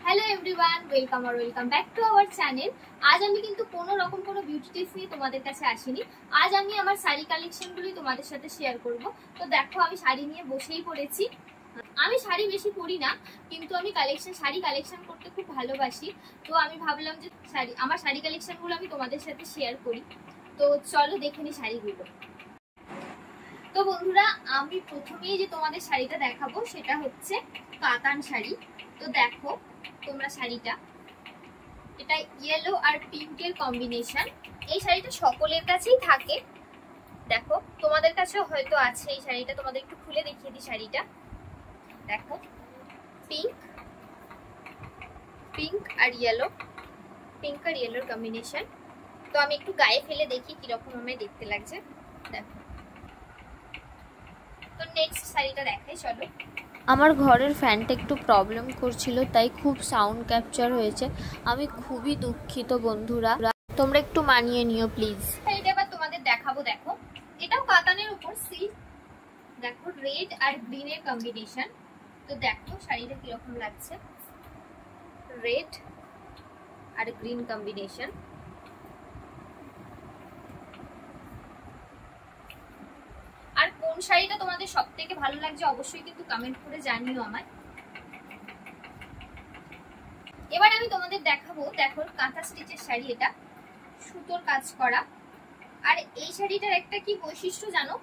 Hello everyone, welcome back to our channel. আজ আমি কিন্তু কোনো রকম কোনো বিউটি টিপস নিয়ে তোমাদের কাছে আসিনি। আজ আমি আমার শাড়ি কালেকশনগুলোই তোমাদের সাথে শেয়ার করব। তো দেখো, আমি শাড়ি নিয়ে বসেই পড়েছি। আমি শাড়ি বেশি পরি না, কিন্তু আমি শাড়ি কালেকশন করতে খুব ভালোবাসি। তো আমি ভাবলাম যে আমার শাড়ি কালেকশনগুলো আমি তোমাদের সাথে শেয়ার করি। তো চলো দেখে নি শাড়িগুলো। তো বন্ধুরা, আমি প্রথমেই যে তোমাদের শাড়িটা দেখাবো সেটা হচ্ছে কাতান শাড়ি। তো দেখো তোমরা শাড়িটা, এটা ইয়েলো আর পিঙ্কের কম্বিনেশন। এই শাড়িটা সকলের কাছেই থাকে, দেখো তোমাদের কাছেও হয়তো আছে এই শাড়িটা। তোমাদের একটু খুলে দেখিয়ে দিই শাড়িটা। দেখো, পিঙ্ক আর ইয়েলোর কম্বিনেশন। তো আমি একটু গায়ে ফেলে দেখি কিরকম আমায় দেখতে লাগছে। দেখো, তো নেক্সট শাড়িটা দেখাই, চলো। আমার ঘরের ফ্যানটা একটু প্রবলেম করছিল, তাই খুব সাউন্ড ক্যাপচার হয়েছে। আমি খুবই দুঃখিত বন্ধুরা, তোমরা একটু মানিয়ে নিও প্লিজ। এটা এবার তোমাদের দেখাবো। দেখো, এটাও কাতানের উপর সিল্ক। দেখো, রেড আর গ্রিনের কম্বিনেশন। তো দেখো শাড়িটা কিরকম লাগছে, রেড আর গ্রিন কম্বিনেশন। আর কোন শাড়িটা তোমাদের সব থেকে ভালো লাগছে অবশ্যই কিন্তু কমেন্ট করে জানিও আমায়। এবার আমি তোমাদের দেখাবো, দেখো কাঁথা স্টিচের শাড়ি, এটা সুতোর কাজ করা। আর এই শাড়িটার একটা কি বৈশিষ্ট্য জানো,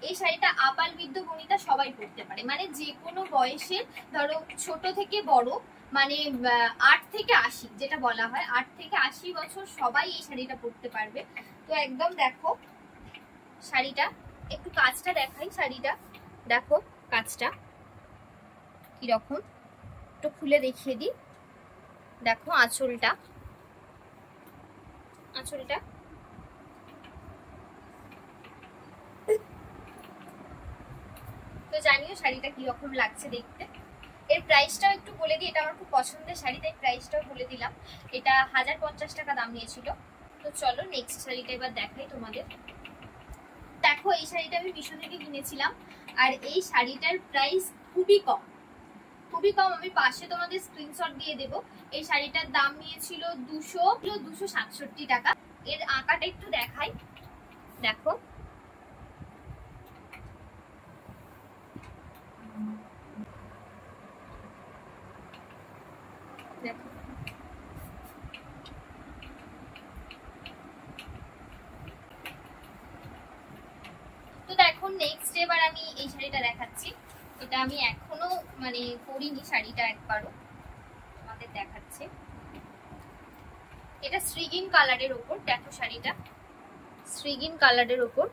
এই শাড়িটা আপাল বৃদ্ধ বনিতা সবাই পরতে পারে, মানে যে কোনো বয়সের, ধরো ছোট থেকে বড়, মানে 8 থেকে 80, যেটা বলা হয় 8 থেকে 80 বছর সবাই এই শাড়িটা পরতে পারবে। তো একদম দেখো শাড়িটা, একটু কাজটা দেখাই। শাড়িটা দেখো কাজটা কিরকম, একটু খুলে দেখিয়ে দিই। দেখো আঁচলটা তো জানিও শাড়িটা কিরকম লাগছে দেখতে। এর প্রাইসটাও একটু বলে দিই, এটা আমার খুব পছন্দের শাড়ি তাই প্রাইসটাও বলে দিলাম। এটা 1050 টাকা দাম নিয়েছিল। তো চলো নেক্সট শাড়িটা এবার দেখাই তোমাদের। দেখো, এই শাড়িটা আমি মিশো থেকে কিনেছিলাম, আর এই শাড়িটার প্রাইস খুবই কম। আমি পাশে তোমাদের স্ক্রিনশট দিয়ে দেব। এই শাড়িটার দাম নিয়েছিল 267 টাকা। এর আঁকাটা একটু দেখাই, দেখো দেখো তো দেখো নেক্সট এবার আমি এই শাড়িটা দেখাচ্ছি। এটা আমি এখনো মানে পরিনি শাড়িটা, একবারও তোমাদের দেখাচ্ছি। এটা শ্রীগিন কালারের উপর, দেখো শাড়িটা শ্রীগিন কালারের উপর।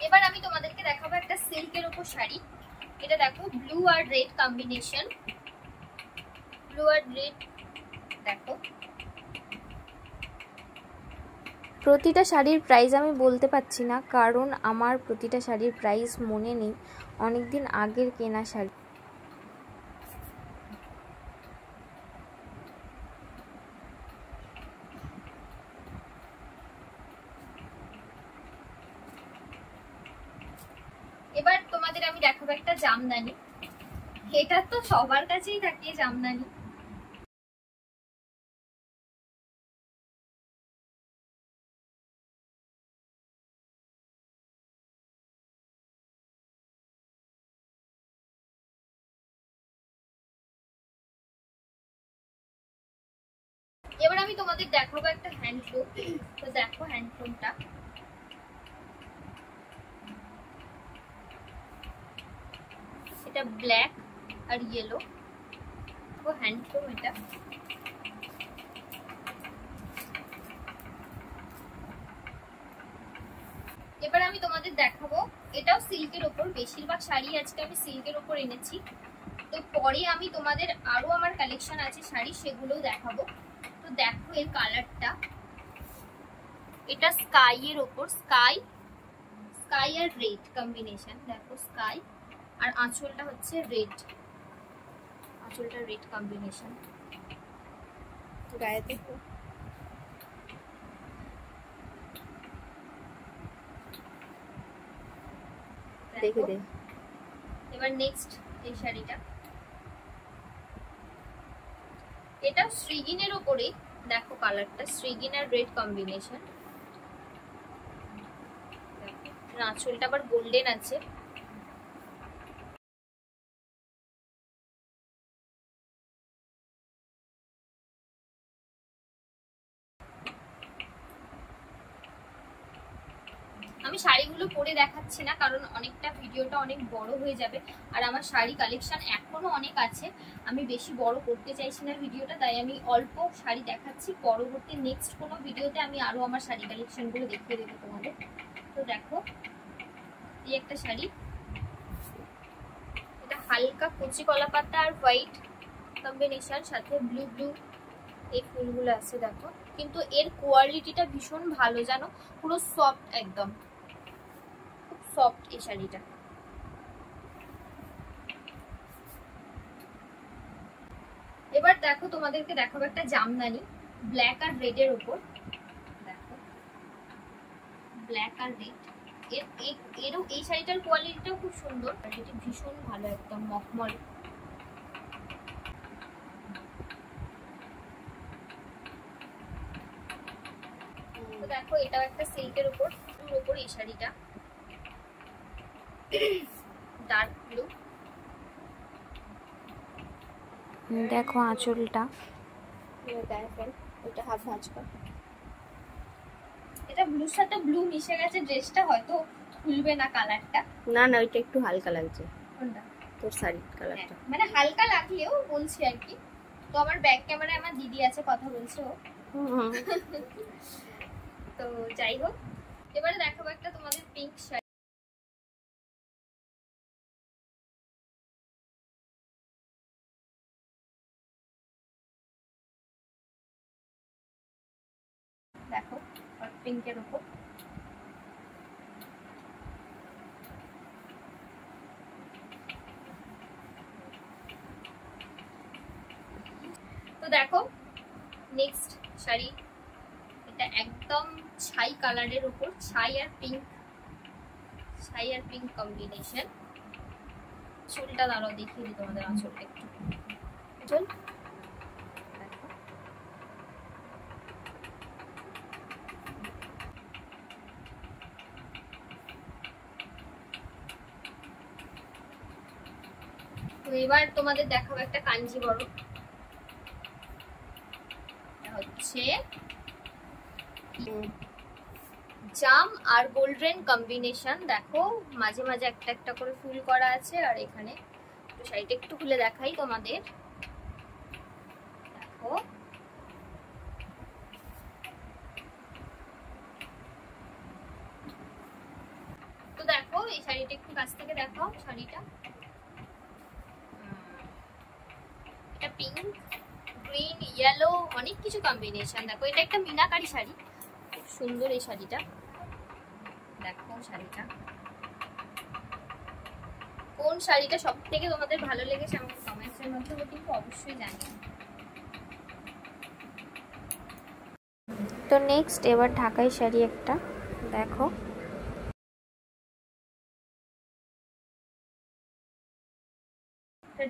এবার আমি তোমাদেরকে দেখাবো একটা সিল্কের উপর শাড়ি। এটা দেখো ব্লু আর রেড কম্বিনেশন, দেখো। প্রতিটা শাড়ির প্রাইস আমি বলতে পারছি না, কারণ আমার প্রতিটা শাড়ির প্রাইস মনে নেই, অনেকদিন আগের কেনা শাড়ি। এবার তোমাদের আমি দেখাবো একটা জামদানি। এটা তো সবার কাছেই থাকে জামদানি। এবার আমি তোমাদের দেখাবো একটা হ্যান্ডলুম। তো দেখো হ্যান্ডলুমটা, এটা ব্ল্যাক আর ইয়েলো হ্যান্ডলুম। এটা এবার আমি তোমাদের দেখাবো, এটাও সিল্কের ওপর। বেশিরভাগ শাড়ি আজকে আমি সিল্কের ওপর এনেছি। তো পরে আমি তোমাদের আরো আমার কালেকশন আছে শাড়ি, সেগুলোও দেখাবো। তো দেখো এর কালারটা, এটা স্কাই এর ওপর, স্কাই আর রেড কম্বিনেশন। দেখো স্কাই আর আঁচলটা হচ্ছে রেড, আঁচলটা রেড কম্বিনেশন। গায়ে দেখো দেখে দে। এবার নেক্সট এই শাড়িটা, এটা শ্রীগিনের উপরে, দেখো কালারটা শ্রীগিন আর রেড কম্বিনেশন। আঁচলটা আবার গোল্ডেন আছে। আমি শাড়িগুলো পরে দেখাচ্ছি না, কারণ অনেকটা ভিডিওটা অনেক বড় হয়ে যাবে, আর আমার শাড়ি কালেকশন এখনো অনেক আছে। আমি বেশি বড় করতে চাইছি না ভিডিওটা, তাই আমি অল্প শাড়ি দেখাচ্ছি। পরবর্তী নেক্সট কোনো ভিডিওতে আমি আরো আমার শাড়ি কালেকশনগুলো দেখিয়ে দেবো তোমাদের। তো দেখো এই একটা শাড়ি, এটা হালকা কচি কলা পাতা আর হোয়াইট কম্বিনেশন, সাথে ব্লু ব্লু এই ফুলগুলো আছে দেখো। কিন্তু এর কোয়ালিটিটা ভীষণ ভালো জানো, পুরো সফট, একদম খুব সফট এই শাড়িটা। এবার দেখো তোমাদেরকে দেখাবো একটা জামদানি ব্ল্যাক আর রেড এর উপর। দেখো ব্ল্যাক আর রেড, এরও এই শাড়িটার কোয়ালিটিটাও খুব সুন্দর, আর এটা ভীষণ ভালো, একদম মখমল। তো দেখো এটাও একটা সিল্কের উপর, ব্লুর উপর এই শাড়িটা, ডার্ক ব্লু। দেখো আঁচলটা, ওটা হাফ ভাঁজ কর। এটা ব্লুর সাথে ব্লু মিশে গেছে, ড্রেসটা হয়তো খুলবে না কালারটা। না না ওইটা একটু হালকা লাগছে, কোনটা? তোর শাড়ির কালারটা। মানে হালকা লাগলেও বলছি আর কি। তো আমার ব্যাক ক্যামেরায় আমার দিদি আছে, কথা বলছে ও। তো যাই হোক, এবারে দেখাবো একটা তোমাদের পিঙ্ক শাড়ি। দেখো পিঙ্কের উপর, তো দেখো নেক্সট শাড়ি, এটা একদম ছাই কালারের উপর, ছাই আর পিঙ্ক কম্বিনেশন। চুলটা দাঁড়াও দেখিয়ে দিই তোমাদের, আঁচলটা একটু চল। তো এবার তোমাদের দেখাবো একটা কাঞ্জিবরম, হচ্ছে জাম আর গোল্ডেন কম্বিনেশন। দেখো মাঝে মাঝে একটা একটা করে ফুল করা আছে, আর এখানে তো শাড়িটা একটু খুলে দেখাই তোমাদের। দেখো তো দেখো এই শাড়িটা একটু কাছ থেকে দেখাও। শাড়িটা এটা পিঙ্ক, গ্রিন, ইয়েলো, অনেক কিছু কম্বিনেশন। দেখো এটা একটা মিনাকারি শাড়ি, খুব সুন্দর এই শাড়িটা। দেখো শাড়িটা, কোন শাড়িটা সব থেকে তোমাদের ভালো লেগেছে আমাকে কমেন্টসের মাধ্যমে কিন্তু অবশ্যই জানিও। তো নেক্সট এবার ঢাকাই শাড়ি একটা দেখো,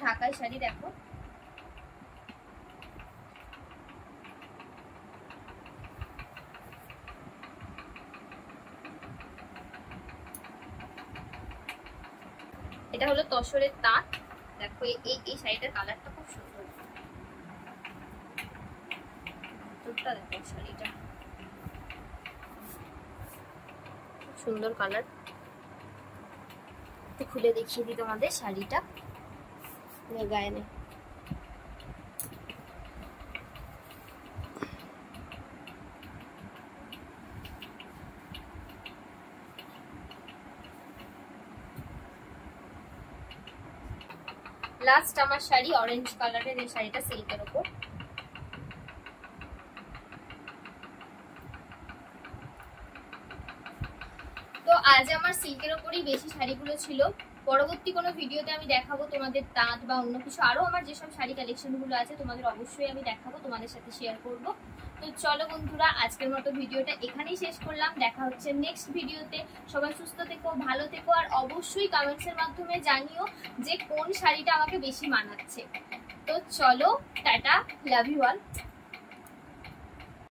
ঢাকাই শাড়ি দেখো, এটা হলো তসরের তাঁত। দেখো এই শাড়িটার কালারটা খুব সুন্দর, দেখো শাড়িটা খুব সুন্দর কালার। একটু খুলে দেখিয়ে দিই তোমাদের শাড়িটা, গায়ে নেই। লাস্ট আমার শাড়ি অরেঞ্জ কালারের, এই শাড়িটা সিল্কের উপর। তো আজ আমার সিল্কের উপরই বেশি শাড়িগুলো ছিল। পরবর্তী কোনো ভিডিওতে আমি দেখাবো তোমাদের তাঁত বা অন্য কিছু, আরও আমার যেসব শাড়ি কালেকশনগুলো আছে তোমাদের অবশ্যই আমি দেখাবো, তোমাদের সাথে শেয়ার করব। তো চলো বন্ধুরা, আজকের মতো ভিডিওটা এখানেই শেষ করলাম। দেখা হচ্ছে নেক্সট ভিডিওতে। সবাই সুস্থ থেকো, ভালো থেকো, আর অবশ্যই কমেন্টসের মাধ্যমে জানিও যে কোন শাড়িটা আমাকে বেশি মানাচ্ছে। তো চলো, টাটা, লাভ ইউ অল।